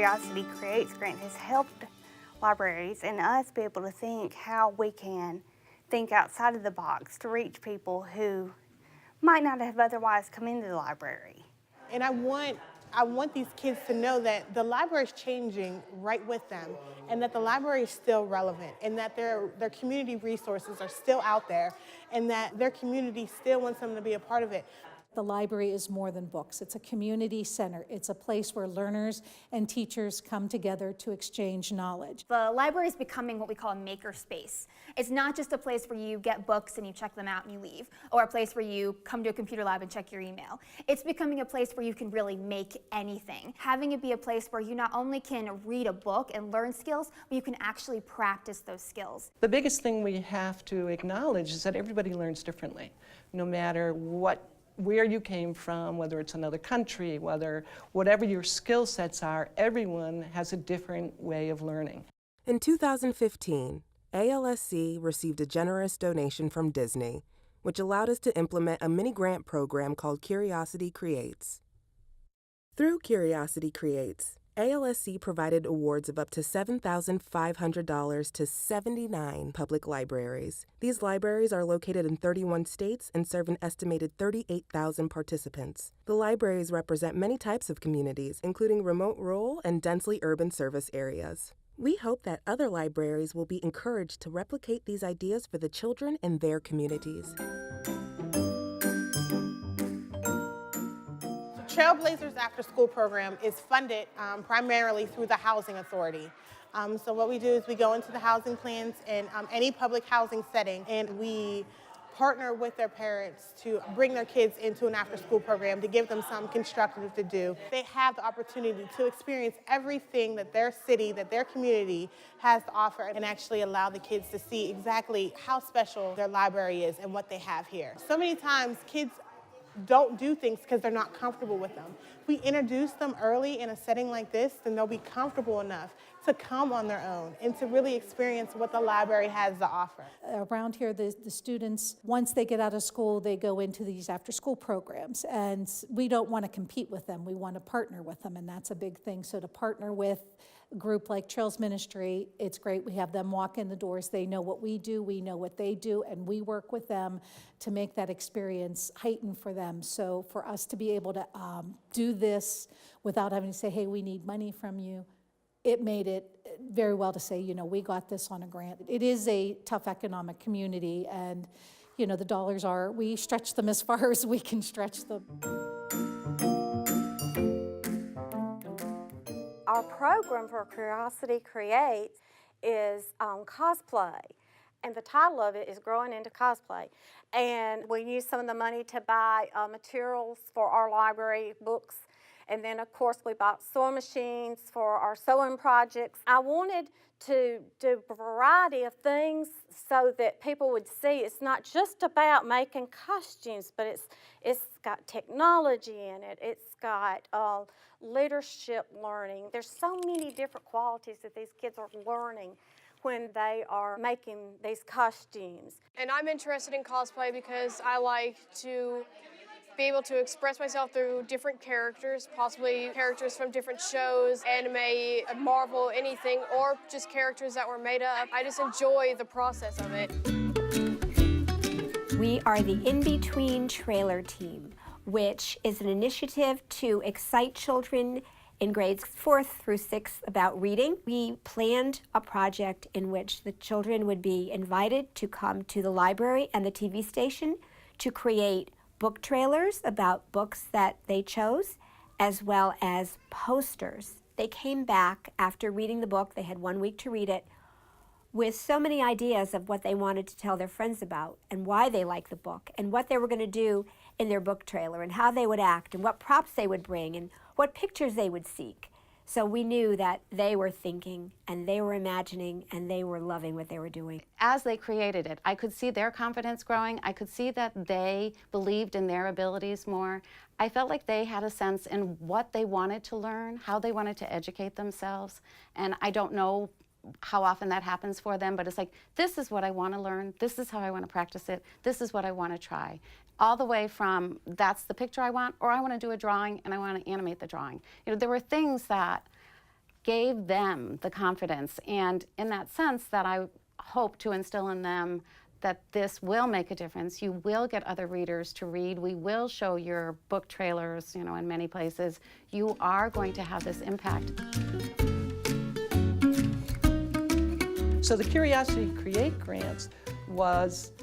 Curiosity Creates grant has helped libraries and us be able to think how we can think outside of the box to reach people who might not have otherwise come into the library. And I want these kids to know that the library is changing right with them, and that the library is still relevant, and that their community resources are still out there, and that their community still wants them to be a part of it. The library is more than books. It's a community center. It's a place where learners and teachers come together to exchange knowledge. The library is becoming what we call a maker space. It's not just a place where you get books and you check them out and you leave, or a place where you come to a computer lab and check your email. It's becoming a place where you can really make anything. Having it be a place where you not only can read a book and learn skills, but you can actually practice those skills. The biggest thing we have to acknowledge is that everybody learns differently, no matter where you came from, whether it's another country, whatever your skill sets are, everyone has a different way of learning. In 2015, ALSC received a generous donation from Disney, which allowed us to implement a mini-grant program called Curiosity Creates. Through Curiosity Creates, ALSC provided awards of up to $7,500 to 79 public libraries. These libraries are located in 31 states and serve an estimated 38,000 participants. The libraries represent many types of communities, including remote rural and densely urban service areas. We hope that other libraries will be encouraged to replicate these ideas for the children in their communities. Trailblazers after school program is funded primarily through the Housing Authority. So what we do is we go into the housing plans in any public housing setting, and we partner with their parents to bring their kids into an after school program to give them something constructive to do. They have the opportunity to experience everything that their city, that their community has to offer, and actually allow the kids to see exactly how special their library is and what they have here. So many times kids don't do things because they're not comfortable with them. If we introduce them early in a setting like this, then they'll be comfortable enough to come on their own and to really experience what the library has to offer. Around here, the students, once they get out of school, they go into these after-school programs, and we don't want to compete with them. We want to partner with them, and that's a big thing. So to partner with a group like Trails Ministry, it's great. We have them walk in the doors. They know what we do, we know what they do, and we work with them to make that experience heightened for them. So for us to be able to do this without having to say, hey, we need money from you, it made it very well to say, you know, we got this on a grant. It is a tough economic community, and, you know, the dollars are, we stretch them as far as we can stretch them. Our program for Curiosity Creates is Cosplay, and the title of it is Growing into Cosplay. And we use some of the money to buy materials for our library, books, and then of course we bought sewing machines for our sewing projects. I wanted to do a variety of things so that people would see it's not just about making costumes, but it's got technology in it, it's got leadership learning. There's so many different qualities that these kids are learning when they are making these costumes. And I'm interested in cosplay because I like to be able to express myself through different characters, possibly characters from different shows, anime, Marvel, anything, or just characters that were made up. I just enjoy the process of it. We are the Inbetween trailer team, which is an initiative to excite children in grades 4th through 6th about reading. We planned a project in which the children would be invited to come to the library and the TV station to create book trailers about books that they chose, as well as posters. They came back after reading the book, they had 1 week to read it, with so many ideas of what they wanted to tell their friends about and why they liked the book and what they were going to do in their book trailer and how they would act and what props they would bring and what pictures they would seek. So we knew that they were thinking and they were imagining and they were loving what they were doing. As they created it, I could see their confidence growing. I could see that they believed in their abilities more. I felt like they had a sense in what they wanted to learn, how they wanted to educate themselves. And I don't know how often that happens for them, but it's like, this is what I want to learn, this is how I want to practice it, this is what I want to try. All the way from, that's the picture I want, or I want to do a drawing and I want to animate the drawing. You know, there were things that gave them the confidence. And in that sense, that I hope to instill in them that this will make a difference. You will get other readers to read. We will show your book trailers, you know, in many places. You are going to have this impact. So the Curiosity Create grants was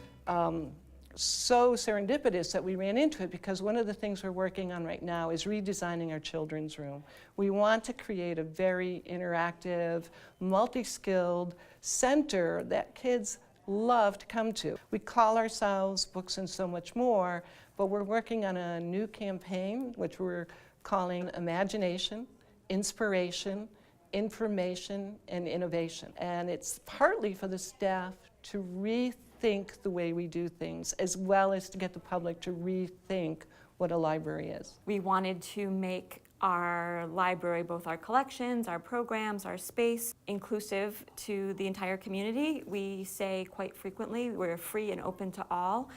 so serendipitous that we ran into it, because one of the things we're working on right now is redesigning our children's room. We want to create a very interactive, multi-skilled center that kids love to come to. We call ourselves Books and So Much More, but we're working on a new campaign which we're calling Imagination, Inspiration, Information, and Innovation. And it's partly for the staff to rethink the way we do things, as well as to get the public to rethink what a library is. We wanted to make our library, both our collections, our programs, our space, inclusive to the entire community. We say quite frequently we're free and open to all.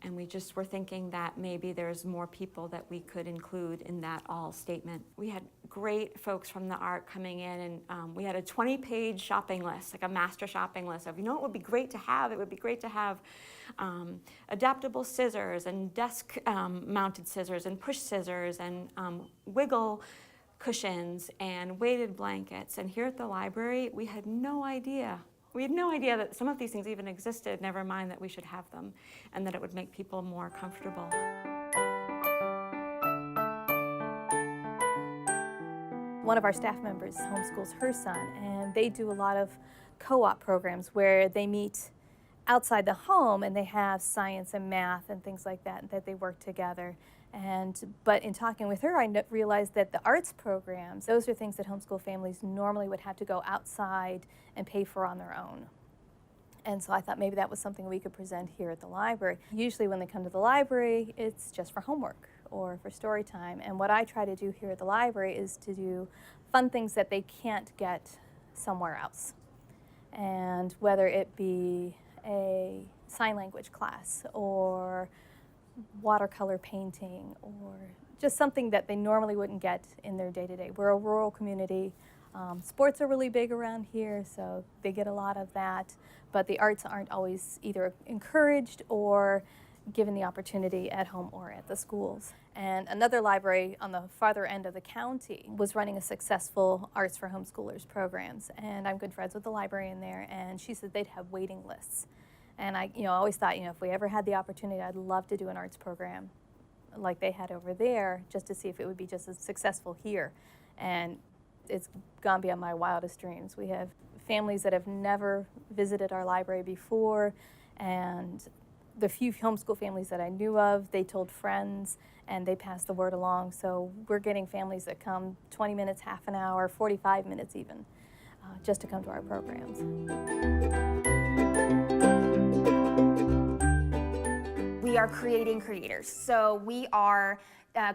And we just were thinking that maybe there's more people that we could include in that all statement. We had great folks from the art coming in, and we had a 20-page shopping list, like a master shopping list of, you know, it would be great to have? It would be great to have adaptable scissors and desk mounted scissors and push scissors and wiggle cushions and weighted blankets. And here at the library, we had no idea. We had no idea that some of these things even existed, never mind that we should have them, and that it would make people more comfortable. One of our staff members homeschools her son, and they do a lot of co-op programs where they meet outside the home and they have science and math and things like that they work together. But in talking with her, I realized that the arts programs, those are things that homeschool families normally would have to go outside and pay for on their own. And so I thought maybe that was something we could present here at the library. Usually when they come to the library, it's just for homework or for story time. And what I try to do here at the library is to do fun things that they can't get somewhere else. And whether it be a sign language class or watercolor painting, or just something that they normally wouldn't get in their day-to-day. We're a rural community. Sports are really big around here, so they get a lot of that, but the arts aren't always either encouraged or given the opportunity at home or at the schools. And another library on the farther end of the county was running a successful Arts for Homeschoolers programs, and I'm good friends with the librarian there, and she said they'd have waiting lists. And I always thought, if we ever had the opportunity, I'd love to do an arts program like they had over there, just to see if it would be just as successful here. And it's gone beyond my wildest dreams. We have families that have never visited our library before, and the few homeschool families that I knew of, they told friends, and they passed the word along. So we're getting families that come 20 minutes, half an hour, 45 minutes even, just to come to our programs. We are creating creators. So we are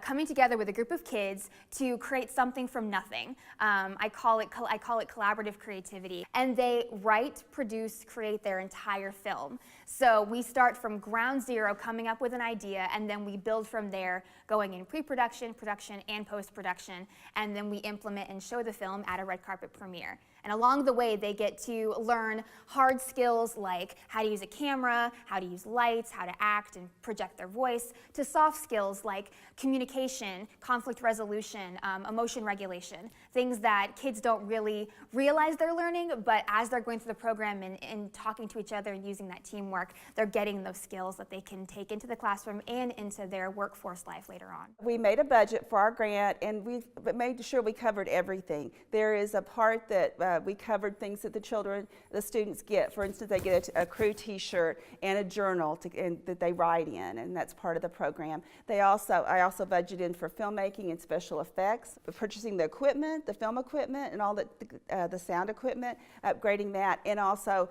coming together with a group of kids to create something from nothing. I call it collaborative creativity. And they write, produce, create their entire film. So we start from ground zero, coming up with an idea, and then we build from there, going in pre-production, production, and post-production, and then we implement and show the film at a red carpet premiere. And along the way, they get to learn hard skills like how to use a camera, how to use lights, how to act and project their voice, to soft skills like communication, conflict resolution, emotion regulation, things that kids don't really realize they're learning, but as they're going through the program and talking to each other and using that teamwork, they're getting those skills that they can take into the classroom and into their workforce life later on. We made a budget for our grant, and we made sure we covered everything. There is a part that we covered things that the students get. For instance, they get a crew t-shirt and a journal that they write in, and that's part of the program. I also budgeted for filmmaking and special effects, purchasing the equipment, the film equipment, and all the sound equipment, upgrading that, and also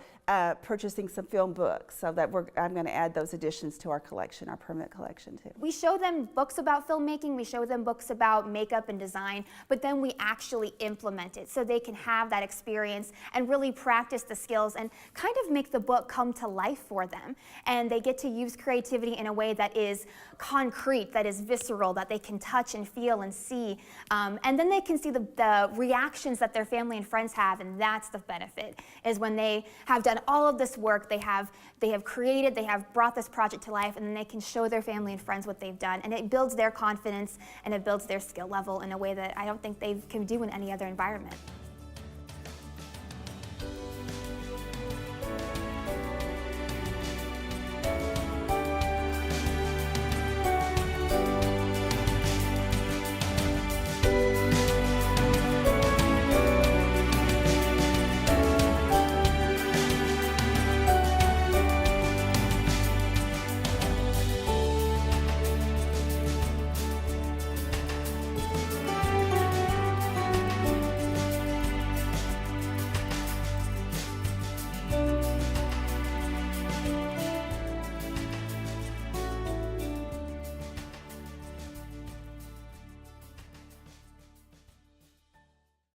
purchasing some film books. So that I'm going to add those additions to our collection, our permanent collection too. We show them books about filmmaking, we show them books about makeup and design, but then we actually implement it so they can have that experience and really practice the skills and kind of make the book come to life for them. And they get to use creativity in a way that is concrete, that is visceral, that they can touch and feel and see. And then they can see the reactions that their family and friends have, and that's the benefit, is when they have done all of this work, they have created, they have brought this project to life, and then they can show their family and friends what they've done, and it builds their confidence and it builds their skill level in a way that I don't think they can do in any other environment.